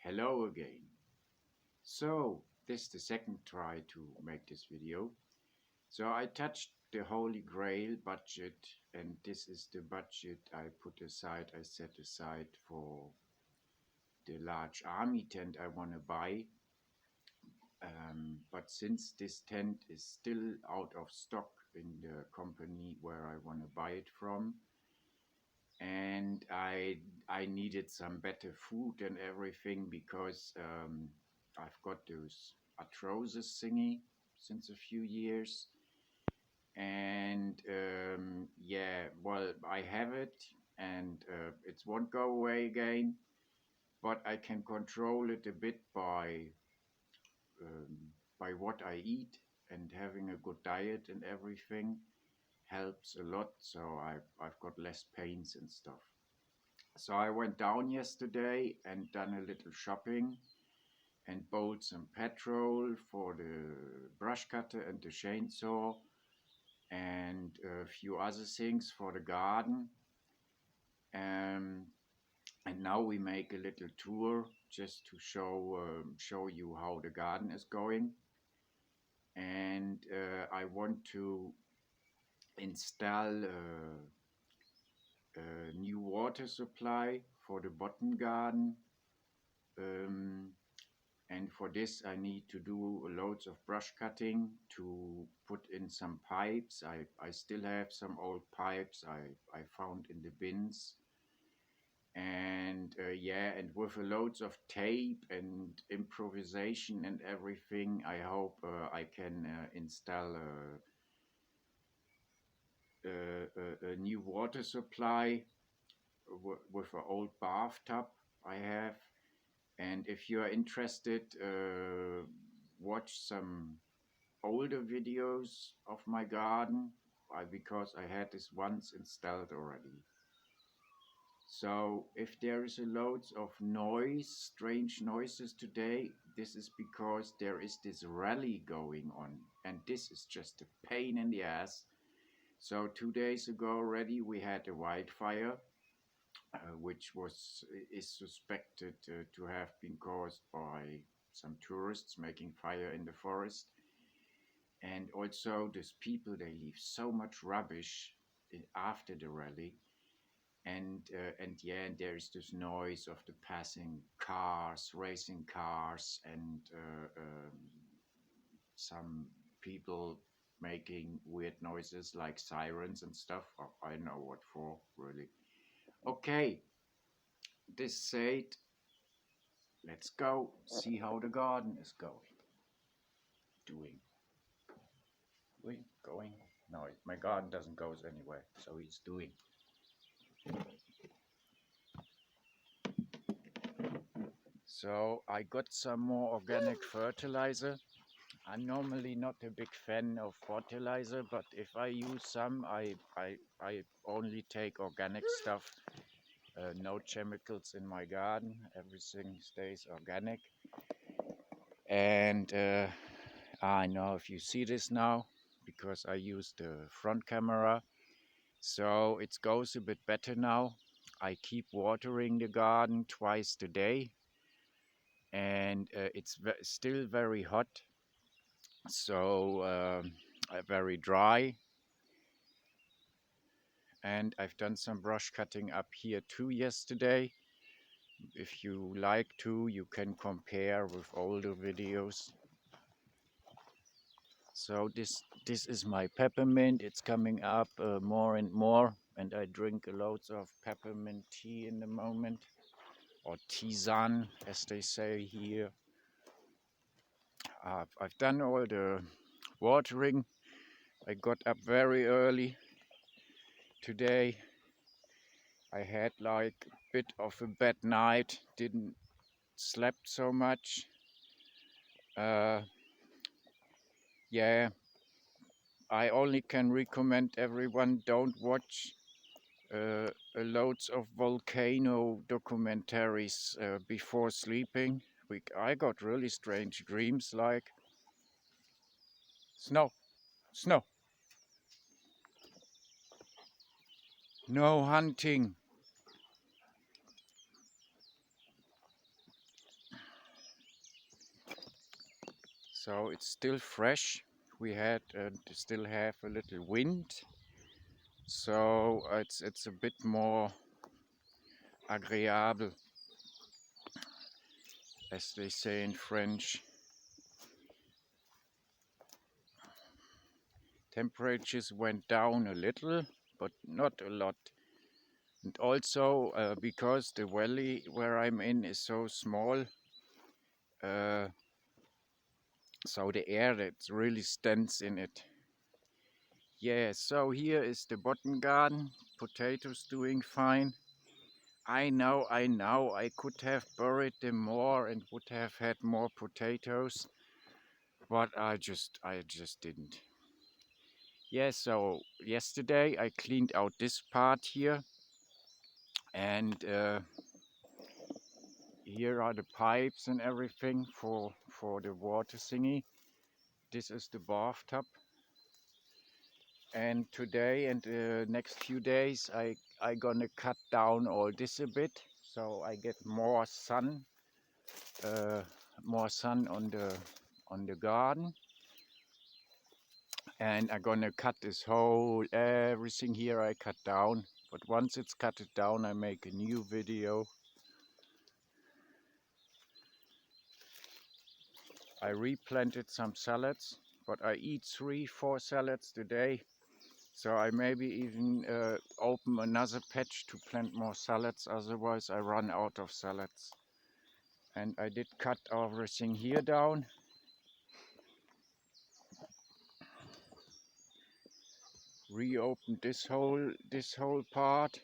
Hello again. So this is the second try to make this video. So I touched the Holy Grail budget, and this is the budget I set aside for the large army tent I want to buy. But since this tent is still out of stock in the company where I want to buy it from, and I needed some better food and everything because I've got those arthrosis thingy since a few years, and yeah, well, I have it, and it won't go away again, but I can control it a bit by what I eat, and having a good diet and everything helps a lot. So I've got less pains and stuff. So I went down yesterday and done a little shopping and bought some petrol for the brush cutter and the chainsaw and a few other things for the garden. And now we make a little tour just to show you how the garden is going. And I want to install a new water supply for the bottom garden. And for this I need to do loads of brush cutting to put in some pipes. I still have some old pipes I found in the bins. And yeah, and with loads of tape and improvisation and everything, I hope I can install a new water supply with an old bathtub I have. And if you are interested, watch some older videos of my garden because I had this once installed already. So if there is a loads of noise, strange noises today, this is because there is this rally going on, and this is just a pain in the ass. So 2 days ago already we had a wildfire, which is suspected to have been caused by some tourists making fire in the forest. And also these people, they leave so much rubbish after the rally. And yeah, and there is this noise of the passing cars, racing cars, and some people making weird noises like sirens and stuff. I know what for, really. Okay, this said, let's go see how the garden is doing. Going? No, my garden doesn't go anywhere, so it's doing. So I got some more organic fertilizer. I'm normally not a big fan of fertilizer, but if I use some, I only take organic stuff. No chemicals in my garden. Everything stays organic. And I know if you see this now, because I use the front camera, so it goes a bit better now. I keep watering the garden twice a day, and it's still very hot, so very dry. And I've done some brush cutting up here too yesterday. If you like to, you can compare with older videos. So this is my peppermint. It's coming up more and more, and I drink loads of peppermint tea in the moment, or tisane as they say here. I've done all the watering. I got up very early today. I had like a bit of a bad night, didn't slept so much. Yeah, I only can recommend everyone don't watch loads of volcano documentaries before sleeping. I got really strange dreams like snow, snow, no hunting. So it's still fresh. We had still have a little wind, so it's a bit more agréable, as they say in French. Temperatures went down a little, but not a lot. And also because the valley where I'm in is so small, uh, so the air that really stands in it. Yeah, so here is the bottom garden. Potatoes doing fine. I know, I could have buried them more and would have had more potatoes, but I just didn't. Yeah, so yesterday I cleaned out this part here, and here are the pipes and everything for the water thingy. This is the bathtub. And today and the next few days I gonna cut down all this a bit, so I get uh, more sun on the garden. And I'm gonna cut this whole everything here I cut down. But once it's cut it down, I make a new video. I replanted some salads, but I eat 3-4 salads today. So I maybe even open another patch to plant more salads, otherwise I run out of salads. And I did cut everything here down. Reopened this whole part.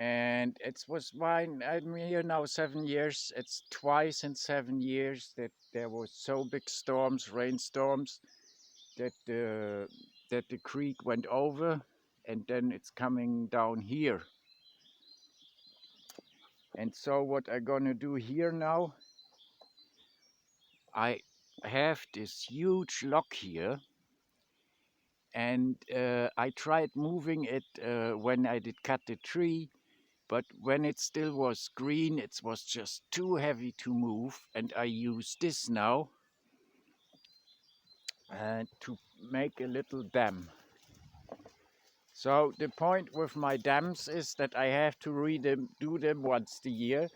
And it was fine. I'm here now 7 years. It's twice in 7 years that there was so big storms, rainstorms, that the creek went over, and then it's coming down here. And so what I'm gonna do here now, I have this huge log here, and I tried moving it when I did cut the tree, but when it still was green, it was just too heavy to move, and I use this now to make a little dam. So the point with my dams is that I have to do them once a year,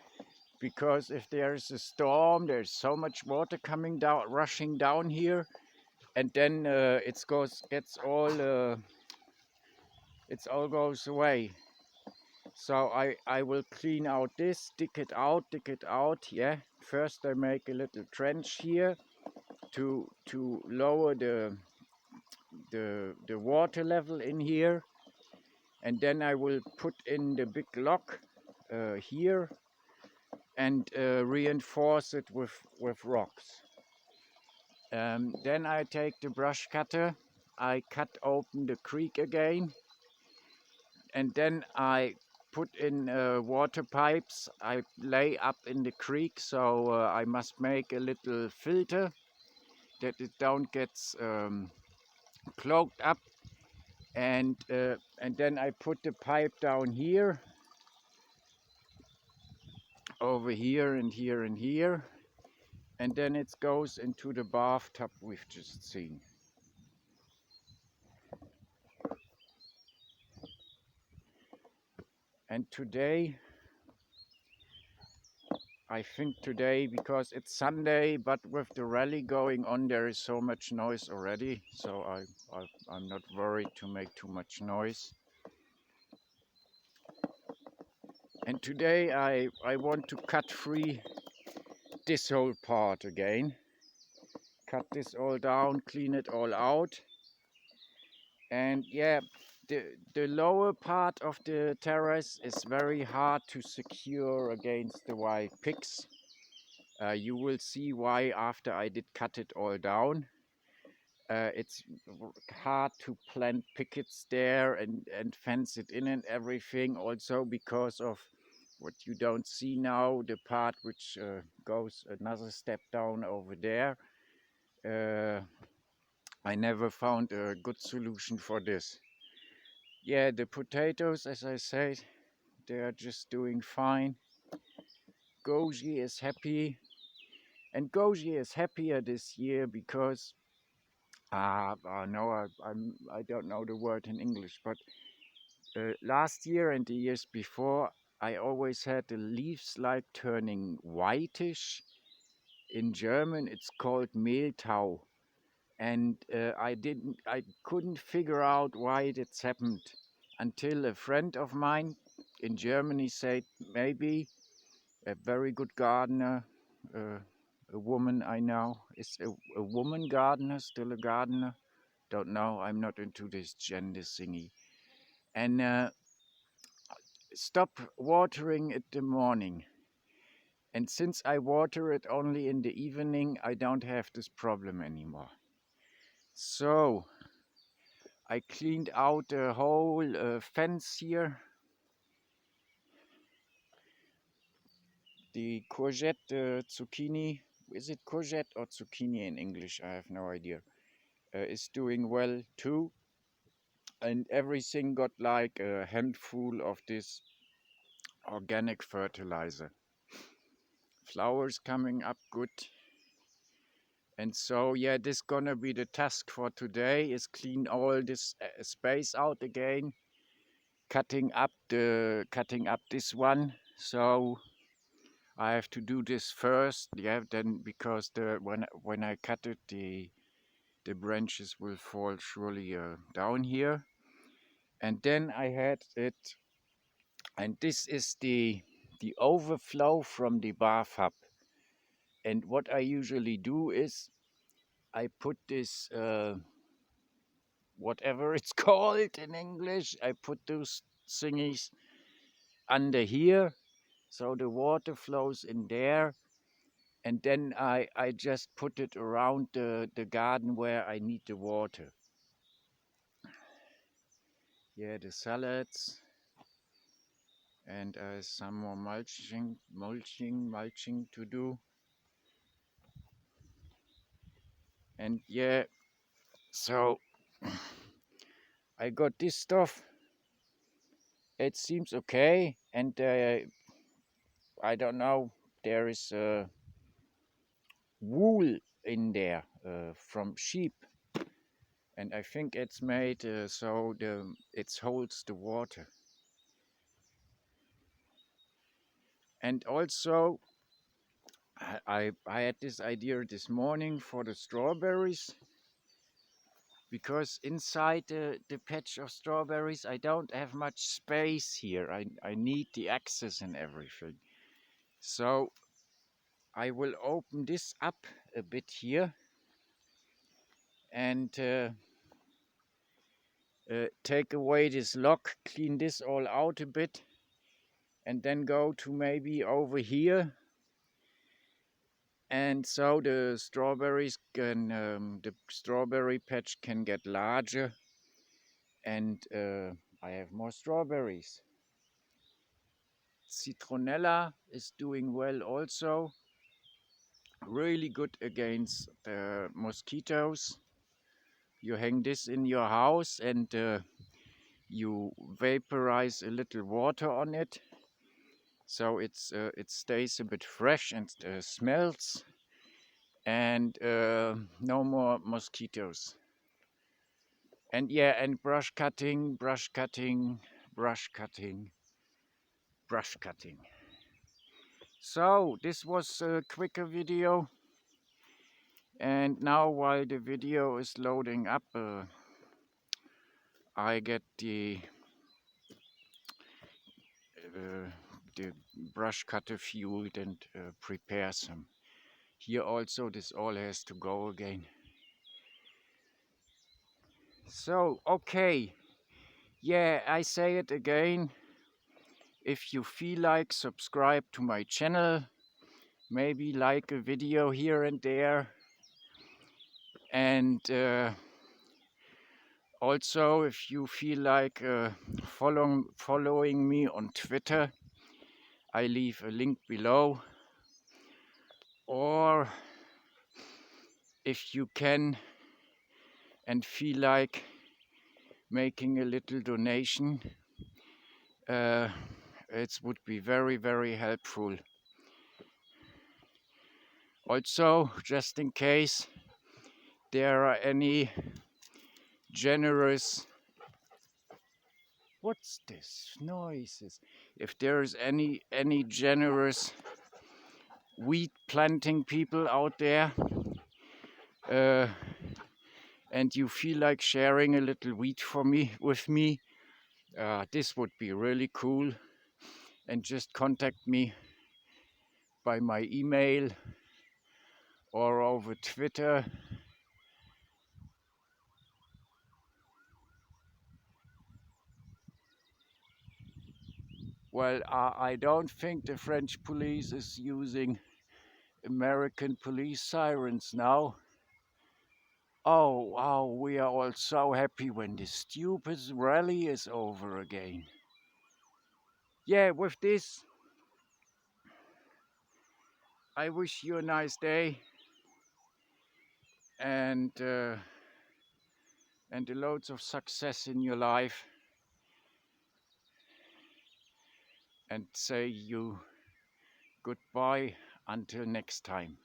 because if there's a storm, there's so much water coming down, rushing down here, and then it all goes away. So I will clean out this, dig it out. Yeah. First I make a little trench here to lower the water level in here, and then I will put in the big lock here and reinforce it with rocks. Then I take the brush cutter, I cut open the creek again, and then I put in water pipes I lay up in the creek, so I must make a little filter that it don't get clogged up, and then I put the pipe down here, over here and here and here, and then it goes into the bathtub we've just seen. And today, I think today, because it's Sunday, but with the rally going on, there is so much noise already, so I'm not worried to make too much noise. And today I want to cut free this whole part again. Cut this all down, clean it all out. And yeah, the lower part of the terrace is very hard to secure against the wild pigs. You will see why after I did cut it all down. It's hard to plant pickets there and fence it in and everything, also because of what you don't see now, the part which goes another step down over there. I never found a good solution for this. Yeah, the potatoes, as I said, they are just doing fine. Goji is happy. And Goji is happier this year because no, I don't know the word in English, but last year and the years before, I always had the leaves like turning whitish. In German, it's called Mehltau, and I couldn't figure out why it's happened until a friend of mine in Germany said maybe a very good gardener, uh, a woman I know, is a woman gardener, still a gardener. Don't know. I'm not into this gender thingy. And stop watering it the morning. And since I water it only in the evening, I don't have this problem anymore. So I cleaned out the whole fence here. The courgette, zucchini, is it courgette or zucchini in English? I have no idea. Is doing well too. And everything got like a handful of this organic fertilizer. Flowers coming up good. And so, yeah, this gonna be the task for today, is clean all this space out again, cutting up this one. So I have to do this first, yeah. Then because when I cut it, the branches will fall surely down here. And then I had it, and this is the overflow from the bathhub. And what I usually do is I put this whatever it's called in English, I put those thingies under here, so the water flows in there, and then I just put it around the garden where I need the water. Yeah, the salads, and some more mulching to do. And yeah, so I got this stuff. It seems okay, and I don't know, there is wool in there from sheep, and I think it's made so it holds the water. And also I had this idea this morning for the strawberries, because inside the patch of strawberries I don't have much space here. I need the access and everything. So I will open this up a bit here and take away this lock, clean this all out a bit, and then go to maybe over here. And so the strawberries can, the strawberry patch can get larger, and I have more strawberries. Citronella is doing well also, really good against mosquitoes. You hang this in your house and you vaporize a little water on it, so it stays a bit fresh and smells, and no more mosquitoes. And yeah, and brush cutting. So this was a quicker video, and now while the video is loading up, I get the brush cutter fueled and prepare some. Here also this all has to go again. So okay, yeah, I say it again. If you feel like, subscribe to my channel, maybe like a video here and there, and also if you feel like following me on Twitter, I leave a link below. Or if you can and feel like making a little donation, it would be very, very helpful. Also, just in case there are any generous, what's this noises? If there's any generous wheat planting people out there, uh, and you feel like sharing a little wheat with me, this would be really cool. And just contact me by my email or over Twitter. Well, I don't think the French police is using American police sirens now. Oh, wow, we are all so happy when this stupid rally is over again. Yeah, with this, I wish you a nice day and loads of success in your life, and say you goodbye until next time.